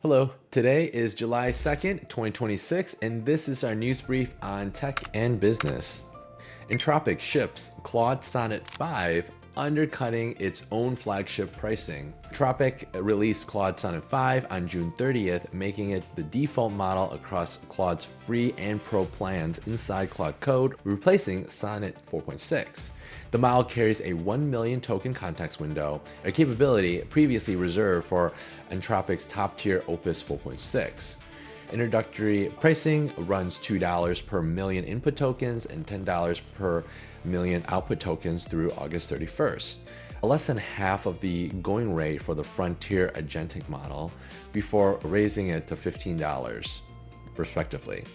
Hello, today is July 2nd, 2026, and this is our news brief on tech and business. Anthropic ships Claude Sonnet 5, undercutting its own flagship pricing. Anthropic released Claude Sonnet 5 on June 30th, making it the default model across Claude's free and pro plans inside Claude Code, replacing Sonnet 4.6. The model carries a 1 million token context window, a capability previously reserved for Anthropic's top-tier Opus 4.6. Introductory pricing runs $2 per million input tokens and $10 per million output tokens through August 31st, less than half of the going rate for the Frontier agentic model, before raising it to $15, respectively.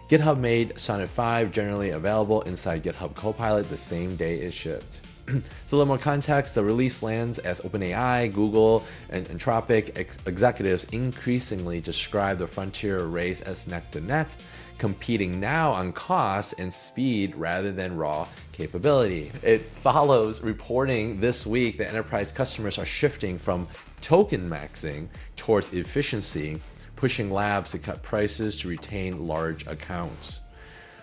GitHub made Sonnet 5 generally available inside GitHub Copilot the same day it shipped. So a little more context, the release lands as OpenAI, Google, and Anthropic executives increasingly describe the Frontier race as neck to neck, competing now on cost and speed rather than raw capability. It follows reporting this week that enterprise customers are shifting from token maxing towards efficiency, pushing labs to cut prices to retain large accounts.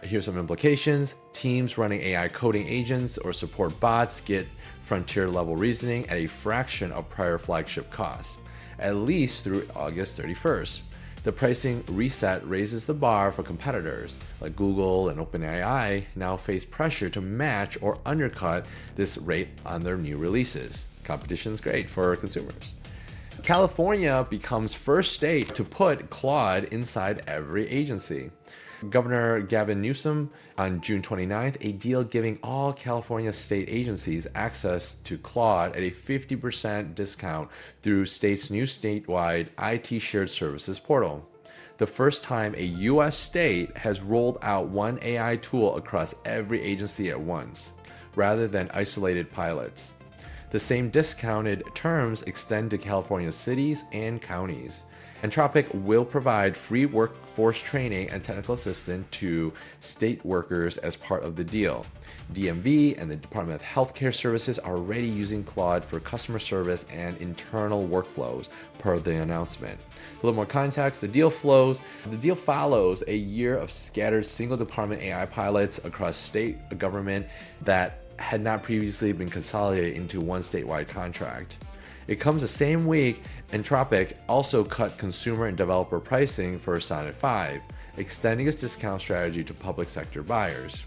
Here's some implications. Teams running AI coding agents or support bots get Frontier level reasoning at a fraction of prior flagship costs, at least through August 31st. The pricing reset raises the bar for competitors like Google and OpenAI now face pressure to match or undercut this rate on their new releases. Competition is great for consumers. California becomes first state to put Claude inside every agency. Governor Gavin Newsom on June 29th, a deal giving all California state agencies access to Claude at a 50% discount through state's new statewide IT shared services portal. The first time a U.S. state has rolled out one AI tool across every agency at once, rather than isolated pilots. The same discounted terms extend to California cities and counties. Anthropic will provide free workforce training and technical assistance to state workers as part of the deal. DMV and the Department of Healthcare Services are already using Claude for customer service and internal workflows, per the announcement. A little more context, the deal follows a year of scattered single department AI pilots across state government that had not previously been consolidated into one statewide contract. It comes the same week Anthropic also cut consumer and developer pricing for Sonnet 5, extending its discount strategy to public sector buyers.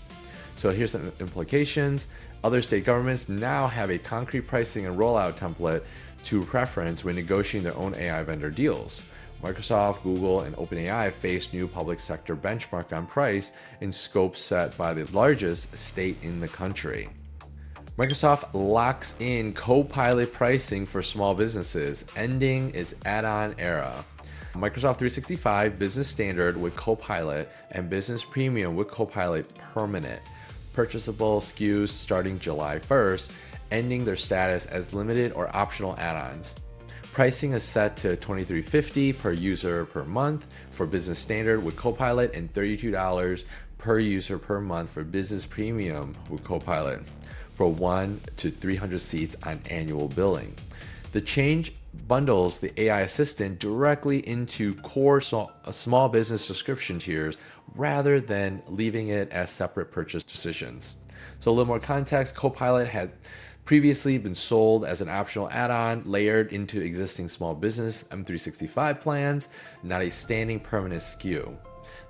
So here's some implications. Other state governments now have a concrete pricing and rollout template to reference when negotiating their own AI vendor deals. Microsoft, Google, and OpenAI face new public sector benchmark on price in scope set by the largest state in the country. Microsoft locks in Copilot pricing for small businesses, ending its add-on era. Microsoft 365 Business Standard with Copilot and Business Premium with Copilot Permanent, purchasable SKUs starting July 1st, ending their status as limited or optional add-ons. Pricing is set to $23.50 per user per month for Business Standard with Copilot and $32 per user per month for Business Premium with Copilot, for 1 to 300 seats on annual billing. The change bundles the AI assistant directly into core small business subscription tiers rather than leaving it as separate purchase decisions. So a little more context, Copilot had previously been sold as an optional add-on layered into existing small business M365 plans, not a standing permanent SKU.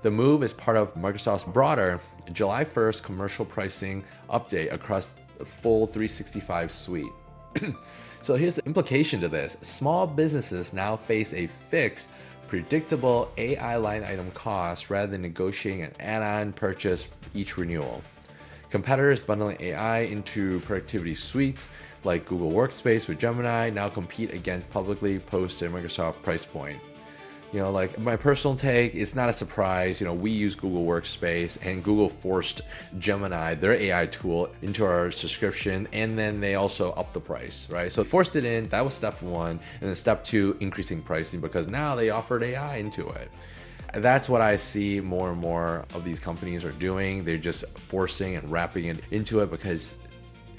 The move is part of Microsoft's broader July 1st commercial pricing update across the full 365 suite. So here's the implication to this. Small businesses now face a fixed, predictable AI line item cost rather than negotiating an add-on purchase each renewal. Competitors bundling AI into productivity suites like Google Workspace with Gemini now compete against publicly posted Microsoft price point. Like my personal take, it's not a surprise. We use Google Workspace, and Google forced Gemini, their AI tool, into our subscription, and then they also upped the price, right? So forced it in, that was step one. And then step two, increasing pricing, because now they offered AI into it. That's what I see more and more of these companies are doing. They're just forcing and wrapping it into it because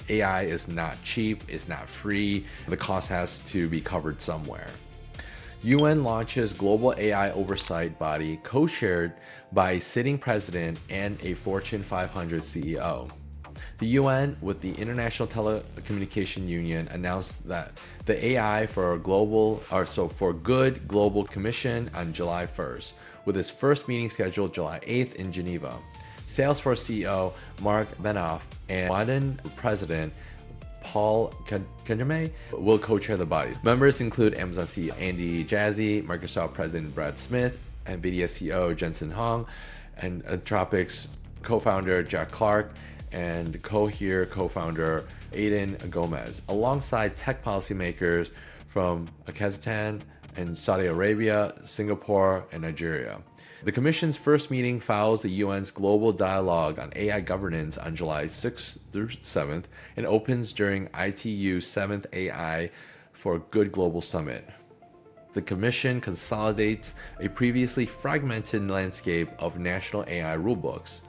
AI is not cheap, it's not free. The cost has to be covered somewhere. UN launches global AI oversight body co-chaired by a sitting president and a Fortune 500 CEO. The UN, with the International Telecommunication Union, announced that the AI for Good Global Commission on July 1st, with its first meeting scheduled July 8th in Geneva. Salesforce CEO Mark Benioff and modern president Paul Kenjame will co-chair the bodies. Members include Amazon CEO Andy Jassy, Microsoft President Brad Smith, NVIDIA CEO Jensen Huang, and Anthropic's co-founder Jack Clark, and Cohere co-founder Aidan Gomez, alongside tech policymakers from Kazakhstan and Saudi Arabia, Singapore, and Nigeria. The Commission's first meeting follows the UN's Global Dialogue on AI Governance on July 6th through 7th and opens during ITU's 7th AI for Good Global Summit. The Commission consolidates a previously fragmented landscape of national AI rulebooks,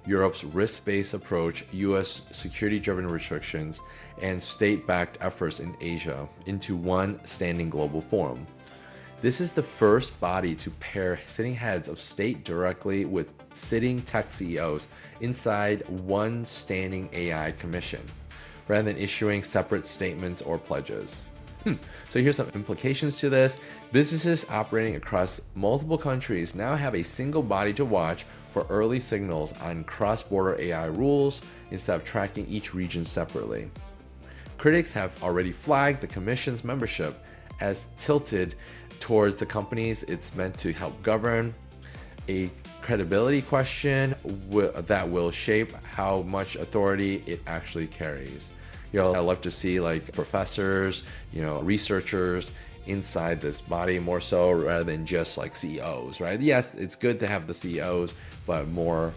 Europe's risk-based approach, US security-driven restrictions, and state-backed efforts in Asia into one standing global forum. This is the first body to pair sitting heads of state directly with sitting tech CEOs inside one standing AI commission, rather than issuing separate statements or pledges. So here's some implications to this. Businesses operating across multiple countries now have a single body to watch for early signals on cross-border AI rules instead of tracking each region separately. Critics have already flagged the Commission's membership as tilted towards the companies it's meant to help govern, a credibility question that will shape how much authority it actually carries. I love to see like professors, researchers inside this body more so rather than just like CEOs, right? Yes, it's good to have the CEOs, but more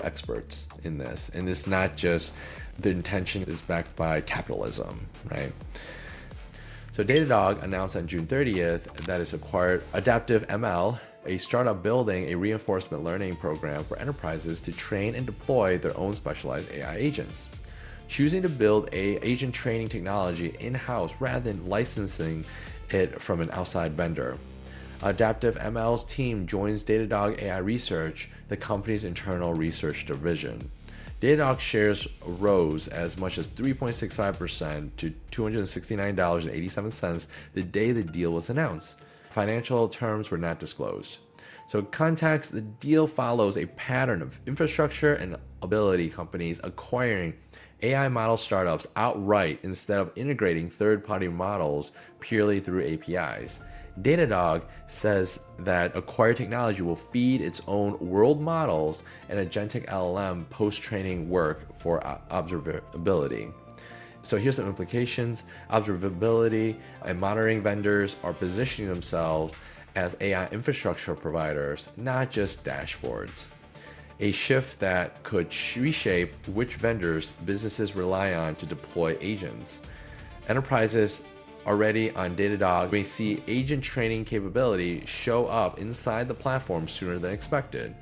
experts in this. And it's not just the intention is backed by capitalism, right? So Datadog announced on June 30th that it's acquired Adaptive ML, a startup building a reinforcement learning program for enterprises to train and deploy their own specialized AI agents. Choosing to build agent training technology in-house rather than licensing it from an outside vendor. Adaptive ML's team joins Datadog AI Research, the company's internal research division. Datadog shares rose as much as 3.65% to $269.87 the day the deal was announced. Financial terms were not disclosed. So context, the deal follows a pattern of infrastructure and ability companies acquiring AI model startups outright instead of integrating third-party models purely through APIs. Datadog says that acquired technology will feed its own world models and agentic LLM post-training work for observability. So here's some implications. Observability and monitoring vendors are positioning themselves as AI infrastructure providers, not just dashboards. A shift that could reshape which vendors businesses rely on to deploy agents. Enterprises already on Datadog may see agent training capability show up inside the platform sooner than expected,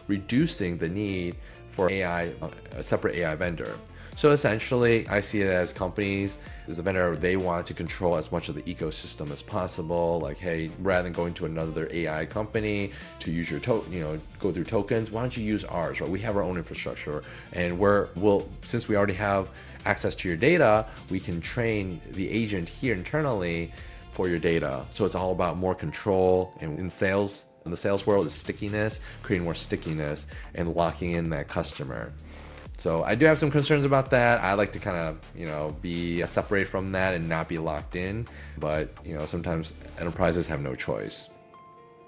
reducing the need for a separate AI vendor. So essentially, I see it as companies, as a vendor, they want to control as much of the ecosystem as possible. Like, hey, rather than going to another AI company to use your go through tokens, why don't you use ours, right? We have our own infrastructure, and since we already have access to your data, we can train the agent here internally for your data. So it's all about more control, and in the sales world is stickiness, creating more stickiness and locking in that customer. So I do have some concerns about that. I like to kind of, be separated from that and not be locked in. But, sometimes enterprises have no choice.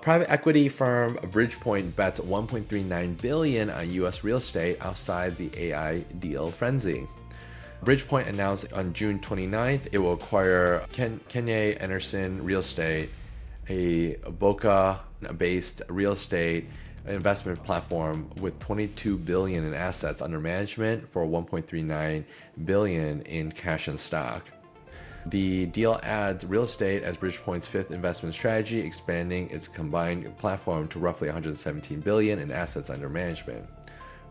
Private equity firm Bridgepoint bets $1.39 billion on US real estate outside the AI deal frenzy. Bridgepoint announced on June 29th it will acquire Kenya Anderson Real Estate, a Boca-based real estate investment platform with $22 billion in assets under management for $1.39 billion in cash and stock. The deal adds real estate as Bridgepoint's fifth investment strategy, expanding its combined platform to roughly $117 billion in assets under management.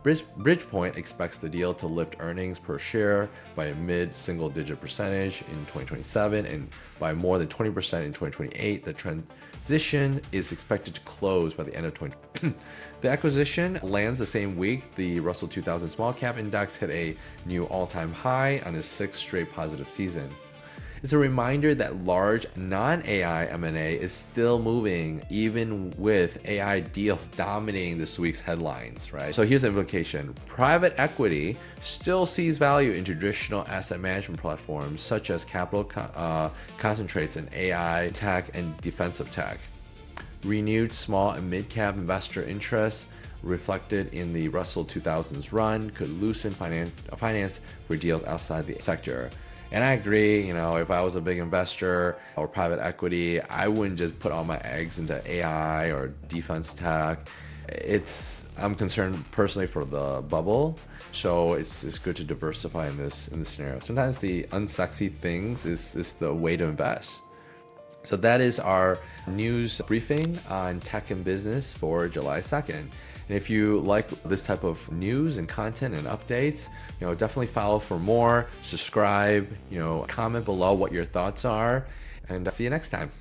Bridgepoint expects the deal to lift earnings per share by a mid-single-digit percentage in 2027 and by more than 20% in 2028. The transition is expected to close by the end of 2020. The acquisition lands the same week the Russell 2000 Small Cap Index hit a new all-time high on its sixth straight positive season. It's a reminder that large non-AI M&A is still moving, even with AI deals dominating this week's headlines, right? So here's the implication. Private equity still sees value in traditional asset management platforms, such as capital concentrates in AI, tech, and defensive tech. Renewed small and mid-cap investor interest reflected in the Russell 2000's run could loosen finance for deals outside the sector. And I agree, if I was a big investor or private equity, I wouldn't just put all my eggs into AI or defense tech. I'm concerned personally for the bubble. So it's good to diversify in this scenario. Sometimes the unsexy things is the way to invest. So that is our news briefing on tech and business for July 2nd. And if you like this type of news and content and updates, definitely follow for more, subscribe, comment below what your thoughts are, and see you next time.